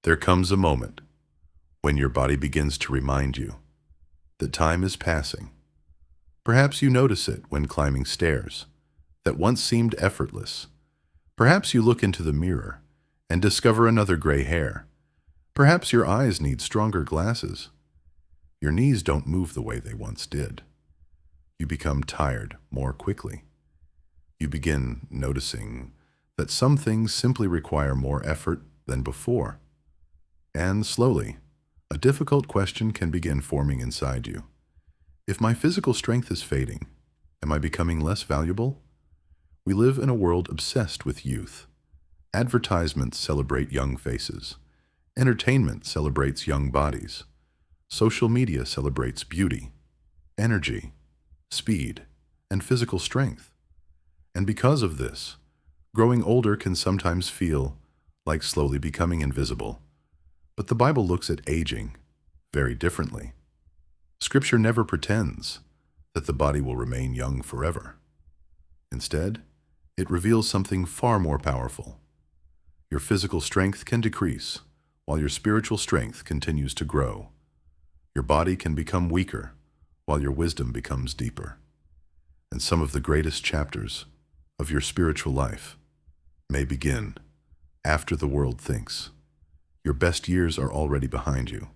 There comes a moment when your body begins to remind you that time is passing. Perhaps you notice it when climbing stairs that once seemed effortless. Perhaps you look into the mirror and discover another gray hair. Perhaps your eyes need stronger glasses. Your knees don't move the way they once did. You become tired more quickly. You begin noticing that some things simply require more effort than before. And slowly, a difficult question can begin forming inside you. If my physical strength is fading, am I becoming less valuable? We live in a world obsessed with youth. Advertisements celebrate young faces. Entertainment celebrates young bodies. Social media celebrates beauty, energy, speed, and physical strength. And because of this, growing older can sometimes feel like slowly becoming invisible. But the Bible looks at aging very differently. Scripture never pretends that the body will remain young forever. Instead, it reveals something far more powerful. Your physical strength can decrease, while your spiritual strength continues to grow. Your body can become weaker, while your wisdom becomes deeper. And some of the greatest chapters of your spiritual life may begin after the world thinks. Your best years are already behind you.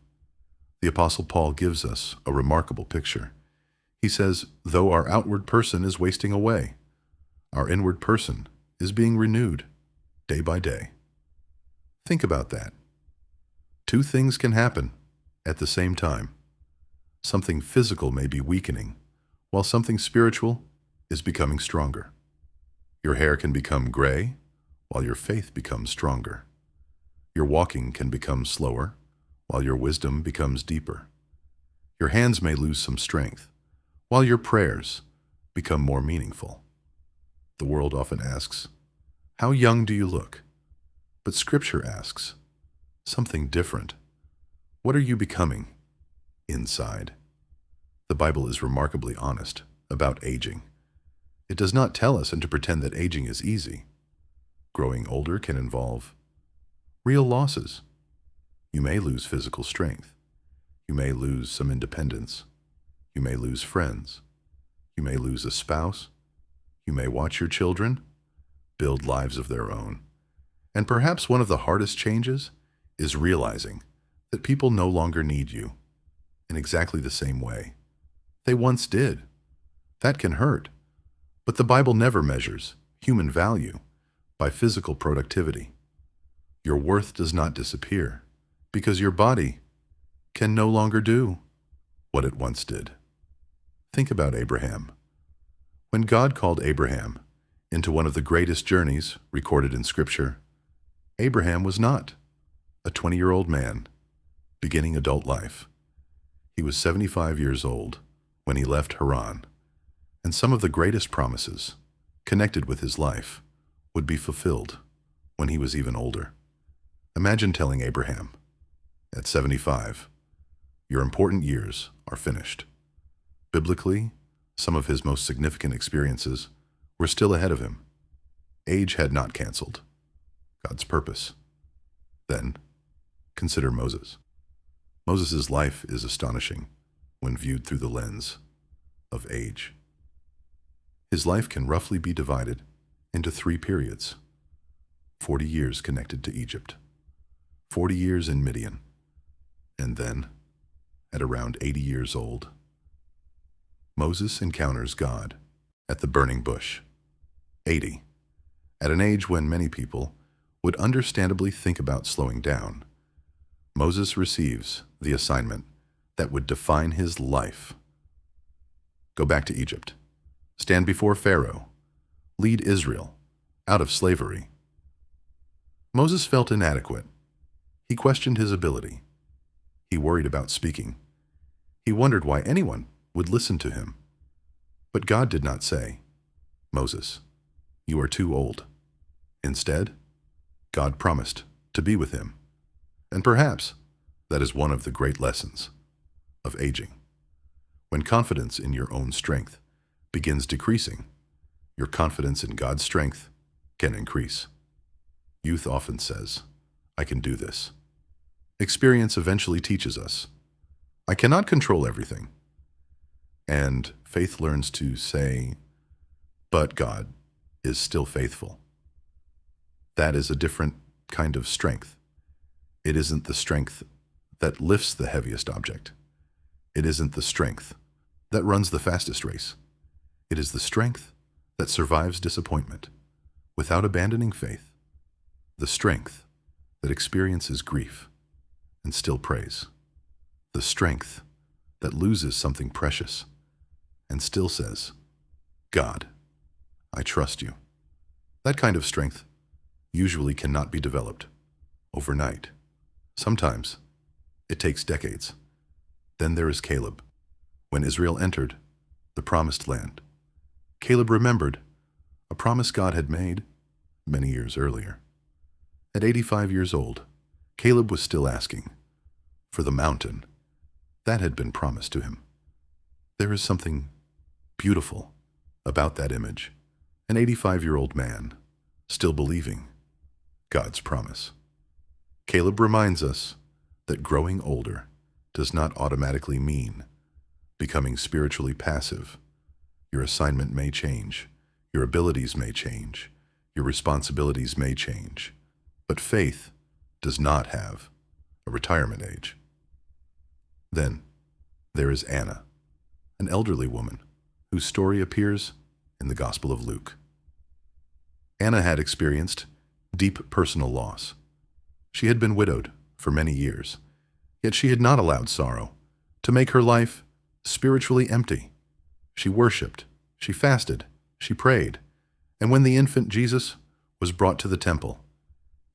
The Apostle Paul gives us a remarkable picture. He says, though our outward person is wasting away, our inward person is being renewed day by day. Think about that. Two things can happen at the same time. Something physical may be weakening, while something spiritual is becoming stronger. Your hair can become gray, while your faith becomes stronger. Your walking can become slower, while your wisdom becomes deeper. Your hands may lose some strength, while your prayers become more meaningful. The world often asks, how young do you look? But Scripture asks, something different. What are you becoming inside? The Bible is remarkably honest about aging. It does not tell us and to pretend that aging is easy. Growing older can involve real losses. You may lose physical strength. You may lose some independence. You may lose friends. You may lose a spouse. You may watch your children build lives of their own. And perhaps one of the hardest changes is realizing that people no longer need you in exactly the same way they once did. That can hurt. But the Bible never measures human value by physical productivity. Your worth does not disappear because your body can no longer do what it once did. Think about Abraham. When God called Abraham into one of the greatest journeys recorded in Scripture, Abraham was not a 20-year-old man beginning adult life. He was 75 years old when he left Haran, and some of the greatest promises connected with his life would be fulfilled when he was even older. Imagine telling Abraham, at 75, your important years are finished. Biblically, some of his most significant experiences were still ahead of him. Age had not canceled God's purpose. Then, consider Moses. Moses' life is astonishing when viewed through the lens of age. His life can roughly be divided into 3 periods. 40 years connected to Egypt, 40 years in Midian, and then, at around 80 years old, Moses encounters God at the burning bush. 80, at an age when many people would understandably think about slowing down. Moses receives the assignment that would define his life. Go back to Egypt. Stand before Pharaoh. Lead Israel out of slavery. Moses felt inadequate. He questioned his ability. He worried about speaking. He wondered why anyone would listen to him. But God did not say, Moses, you are too old. Instead, God promised to be with him. And perhaps that is one of the great lessons of aging. When confidence in your own strength begins decreasing, your confidence in God's strength can increase. Youth often says, I can do this. Experience eventually teaches us, I cannot control everything. And faith learns to say, but God is still faithful. That is a different kind of strength. It isn't the strength that lifts the heaviest object. It isn't the strength that runs the fastest race. It is the strength that survives disappointment without abandoning faith. The strength that experiences grief and still prays. The strength that loses something precious and still says, God, I trust you. That kind of strength usually cannot be developed overnight. Sometimes it takes decades. Then there is Caleb. When Israel entered the promised land, Caleb remembered a promise God had made many years earlier. At 85 years old, Caleb was still asking for the mountain that had been promised to him. There is something beautiful about that image. An 85-year-old man still believing God's promise. Caleb reminds us that growing older does not automatically mean becoming spiritually passive. Your assignment may change, your abilities may change, your responsibilities may change, but faith does not have a retirement age. Then there is Anna, an elderly woman whose story appears in the Gospel of Luke. Anna had experienced deep personal loss. She had been widowed for many years, yet she had not allowed sorrow to make her life spiritually empty. She worshiped, she fasted, she prayed, and when the infant Jesus was brought to the temple,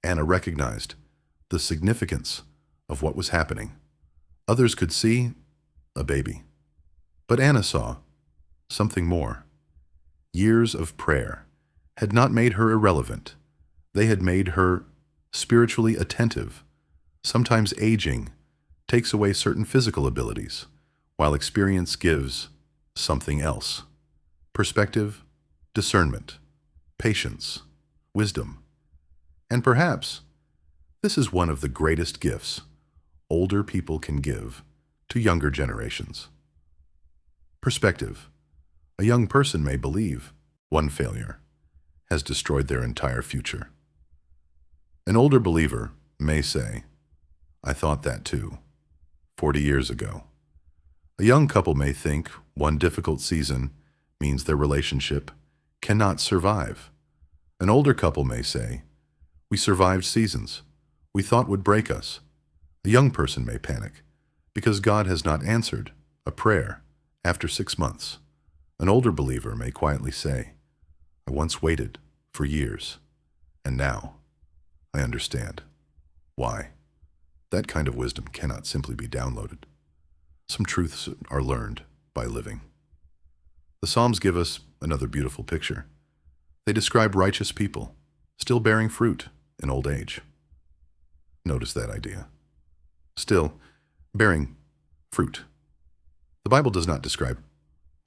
Anna recognized the significance of what was happening. Others could see a baby, but Anna saw something more. Years of prayer had not made her irrelevant. They had made her spiritually attentive. Sometimes aging takes away certain physical abilities, while experience gives something else: perspective, discernment, patience, wisdom. And perhaps this is one of the greatest gifts older people can give to younger generations. Perspective. A young person may believe one failure has destroyed their entire future. An older believer may say, I thought that too, 40 years ago. A young couple may think one difficult season means their relationship cannot survive. An older couple may say, we survived seasons we thought would break us. A young person may panic because God has not answered a prayer after 6 months. An older believer may quietly say, I once waited for years, and now I understand why. That kind of wisdom cannot simply be downloaded. Some truths are learned by living. The Psalms give us another beautiful picture. They describe righteous people still bearing fruit in old age. Notice that idea. Still bearing fruit. The Bible does not describe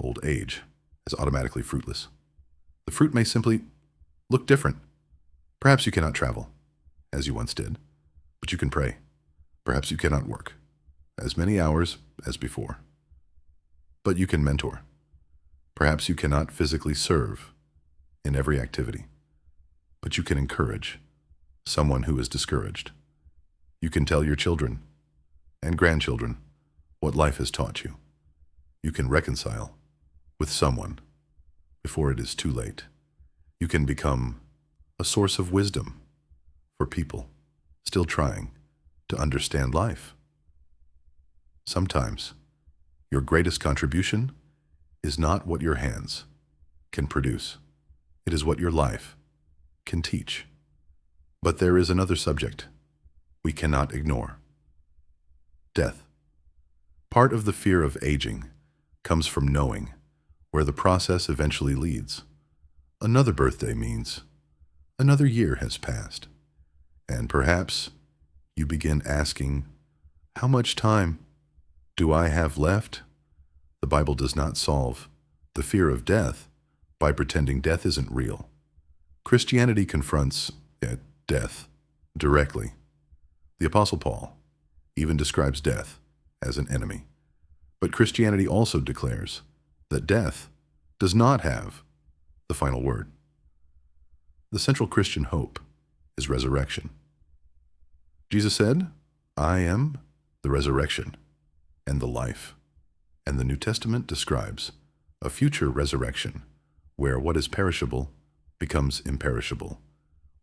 old age as automatically fruitless. The fruit may simply look different. Perhaps you cannot travel as you once did, but you can pray. Perhaps you cannot work as many hours as before, but you can mentor. Perhaps you cannot physically serve in every activity, but you can encourage someone who is discouraged. You can tell your children and grandchildren what life has taught you. You can reconcile with someone before it is too late. You can become a source of wisdom for people still trying to understand life. Sometimes your greatest contribution is not what your hands can produce. It is what your life can teach. But there is another subject we cannot ignore: death. Part of the fear of aging comes from knowing where the process eventually leads. Another birthday means another year has passed, and perhaps you begin asking, how much time do I have left? The Bible does not solve the fear of death by pretending death isn't real. Christianity confronts death directly. The Apostle Paul even describes death as an enemy. But Christianity also declares that death does not have the final word. The central Christian hope is resurrection. Jesus said, "I am the resurrection and the life." And the New Testament describes a future resurrection where what is perishable becomes imperishable.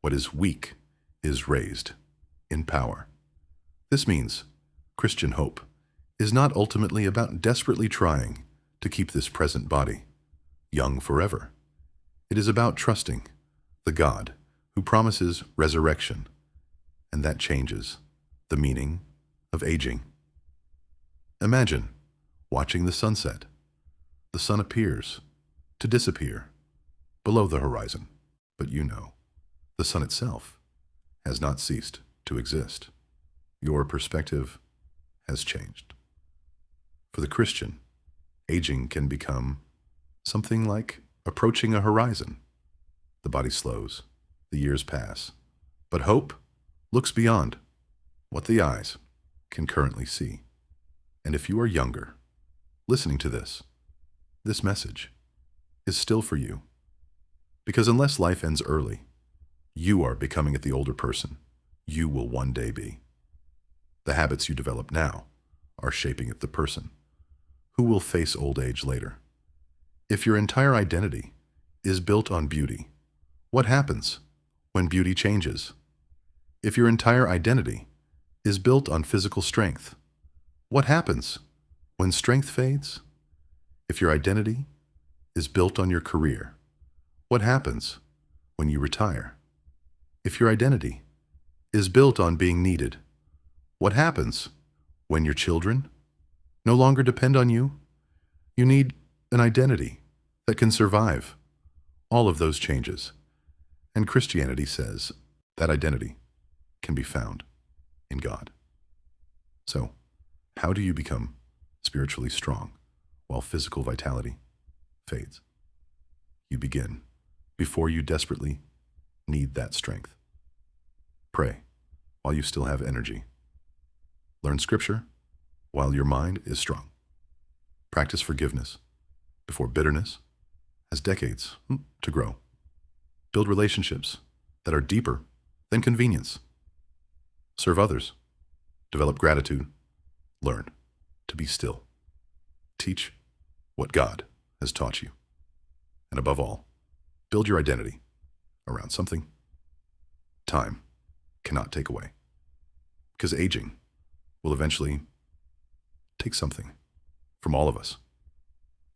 What is weak is raised in power. This means Christian hope is not ultimately about desperately trying to keep this present body young forever. It is about trusting the God who promises resurrection, and that changes the meaning of aging. Imagine watching the sunset. The sun appears to disappear below the horizon, but you know the sun itself has not ceased to exist. Your perspective has changed. For the Christian, aging can become something like approaching a horizon. The body slows, the years pass, but hope looks beyond what the eyes can currently see. And if you are younger, listening to this message is still for you. Because unless life ends early, you are becoming it the older person you will one day be. The habits you develop now are shaping it the person who will face old age later. If your entire identity is built on beauty, what happens when beauty changes? If your entire identity is built on physical strength, what happens when strength fades? If your identity is built on your career, what happens when you retire? If your identity is built on being needed, what happens when your children no longer depend on you? You need an identity that can survive all of those changes. And Christianity says that identity can be found in God. So, how do you become spiritually strong while physical vitality fades? You begin before you desperately need that strength. Pray while you still have energy. Learn Scripture while your mind is strong. Practice forgiveness before bitterness has decades to grow. Build relationships that are deeper than convenience. Serve others. Develop gratitude. Learn to be still. Teach what God has taught you. And above all, build your identity around something time cannot take away. Because aging will eventually take something from all of us.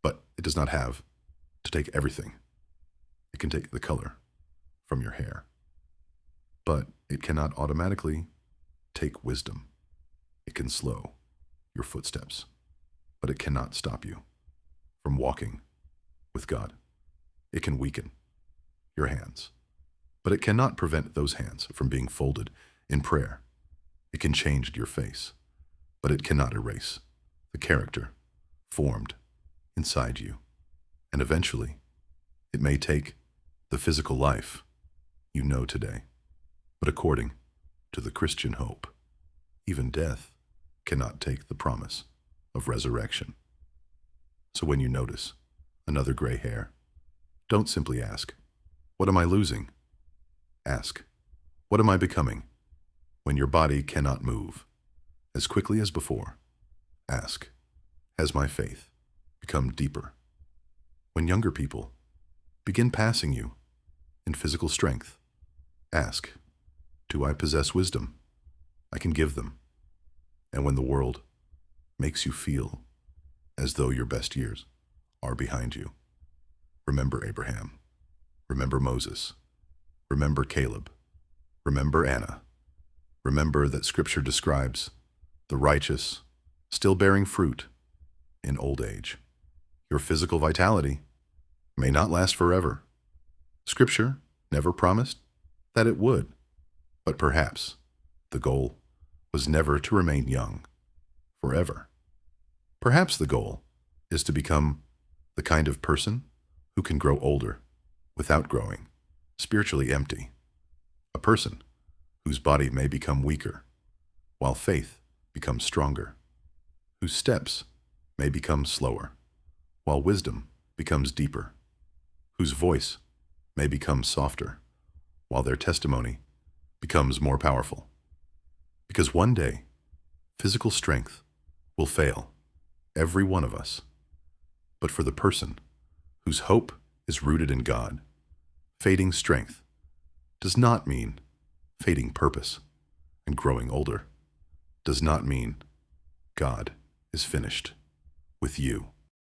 But it does not have to take everything. It can take the color from your hair. But it cannot automatically take wisdom. It can slow your footsteps, but it cannot stop you from walking with God. It can weaken your hands, but it cannot prevent those hands from being folded in prayer. It can change your face, but it cannot erase the character formed inside you. And eventually, it may take the physical life you know today, but according to the Christian hope, even death cannot take the promise of resurrection. So when you notice another gray hair, don't simply ask, "What am I losing?" Ask, "What am I becoming?" When your body cannot move as quickly as before, ask, "Has my faith become deeper?" When younger people begin passing you in physical strength, ask, "Do I possess wisdom? I can give them." And when the world makes you feel as though your best years are behind you, remember Abraham, remember Moses, remember Caleb, remember Anna. Remember that Scripture describes the righteous still bearing fruit in old age. Your physical vitality may not last forever. Scripture never promised that it would, but perhaps the goal was never to remain young forever. Perhaps the goal is to become the kind of person who can grow older without growing spiritually empty. A person whose body may become weaker, while faith become stronger, whose steps may become slower, while wisdom becomes deeper, whose voice may become softer, while their testimony becomes more powerful. Because one day, physical strength will fail every one of us. But for the person whose hope is rooted in God, fading strength does not mean fading purpose, and growing older does not mean God is finished with you.